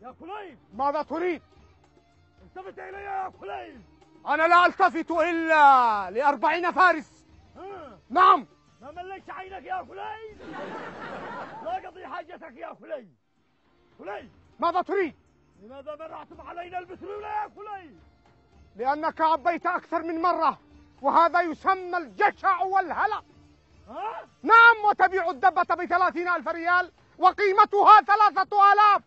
يا كليب ماذا تريد؟ التفت إلي يا كليب. أنا لا ألتفت إلا ل40 فارس. نعم. ما مليتش عينك يا كليب؟ لا قضي حاجتك يا كليب. كليب ماذا تريد؟ لماذا منعتم علينا البترول يا كليب؟ لأنك عبيت أكثر من مرة، وهذا يسمى الجشع والهلع. نعم، وتبيع الدبة ب30,000 ريال وقيمتها 3000.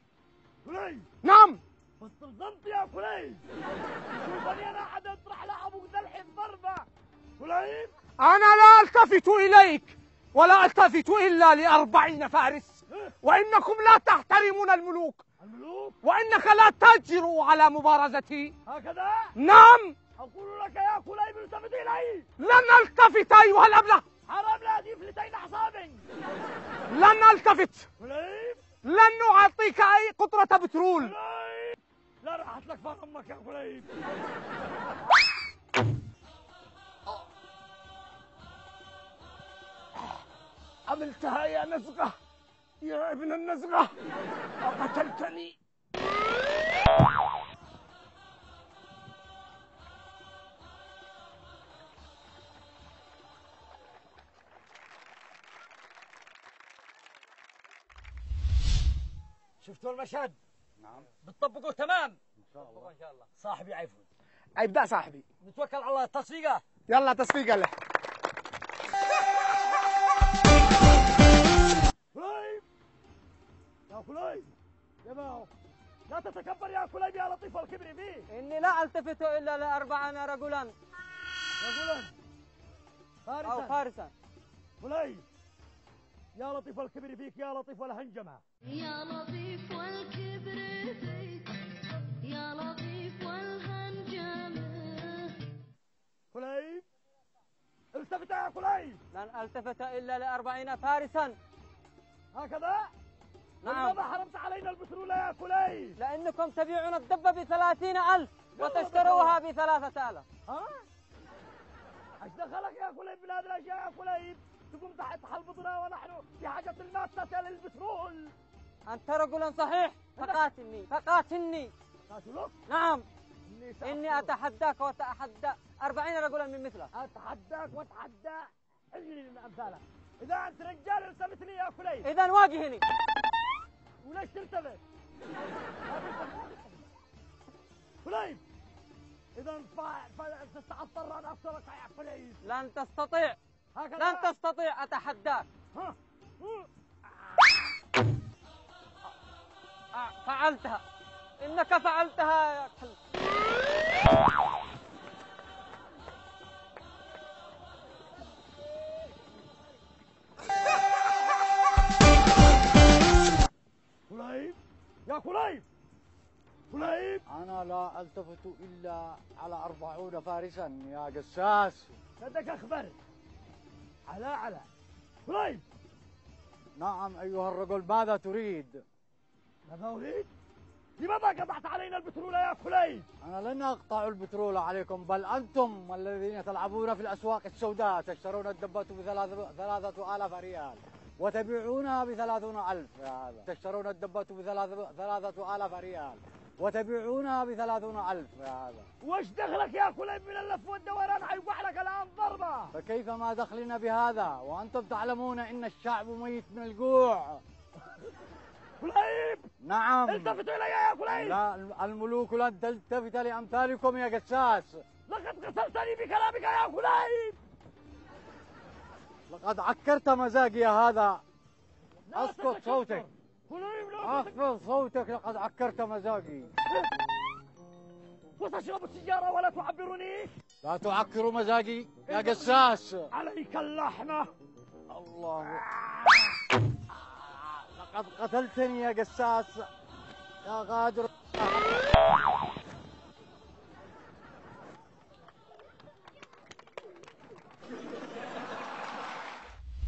كليب نعم. استلزمت يا كليب. شوفني أنا حد أطرح لأبوك ذلح الضربة. كليب أنا لا ألتفت إليك ولا ألتفت إلا ل40 فارس، وإنكم لا تحترمون الملوك، وإنك لا تجرؤ على مبارزتي. هكذا؟ نعم. أقول لك يا كليب التفت إلي. لن ألتفت أيها الأبله. حرام لا تفلتين أعصابي. لن ألتفت. كليب لن أعطيك أي قطرة بترول. كليب لا راحت لك فان أمك يا كليب. عملتها يا نزغة، يا ابن النزغة، قتلتني. شفتوا المشهد؟ نعم. بتطبقوه تمام؟ إن شاء الله. إن شاء الله. صاحبي عيفون. ابدأ صاحبي. نتوكل على الله. التصفيقة. يلا تصفيقة له. كليب يا كليب يا باو، لا تتكبر يا كليب يا لطيف والكبر فيه. إني لا ألتفت إلا ل40 رجلا. رجلا فارسا أو فارسا. كليب يا لطيف والكبر فيك، يا لطيف والهنجمة. يا لطيف والكبر فيك، يا لطيف والهنجمة. كليب التفت يا كليب. لن ألتفت إلا ل40 فارسا. هكذا؟ نعم. لماذا حرمت علينا البترول يا كليب؟ لأنكم تبيعون الدبة ب30,000 وتشتروها ب3,000. ها؟ ايش دخلك يا كليب من هذه الاشياء يا كليب؟ تقوم تحت حلبطنا ونحن في حاجة الماسة للبترول. أنت رجل صحيح، فقاتلني فقاتلني. قاتلوك؟ نعم. إني أتحداك وأتحدى 40 رجلا من مثلك. أتحداك وأتحدى اجري من أمثالك. إذا أنت رجال التفت لي يا كليب. إذا واجهني. وليش تلتفت؟ كليب إذا ستضطر أن أقتلك يا كليب. لن تستطيع. هكذا؟ لن تستطيع. أتحداك. ها؟ فعلتها. إنك فعلتها يا كلب. كليب يا كليب. كليب أنا لا ألتفت إلا على 40 فارسا يا جساس. بدك أخبر على كليب. نعم أيها الرجل، ماذا تريد؟ ماذا أريد؟ لماذا قطعت علينا البترول يا كليب؟ أنا لن أقطع البترول عليكم، بل أنتم الذين تلعبون في الأسواق السوداء، تشترون الدبة ب3,000 ريال وتبيعونها ب30,000 يا هذا. تشترون الدبة ب3,000 ريال وتبيعونها ب30,000 يا هذا. وش دخلك يا كليب من اللف والدوران؟ حيوقع لك الآن ضربة. فكيف ما دخلنا بهذا وأنتم تعلمون إن الشعب ميت من الجوع؟ كليب نعم. التفتوا إلي يا كليب. لا، الملوك لن تلتفت لأمثالكم يا جساس. لقد قتلتني بكلامك يا كليب. لقد عكرت مزاجي يا هذا. اسكت صوتك. كليب لا اخفض صوتك، لقد عكرت مزاجي. وتشرب السيجارة ولا تعبرني. لا تعكر مزاجي يا جساس. عليك اللحمة. الله. لقد قتلتني يا جساس يا غادر.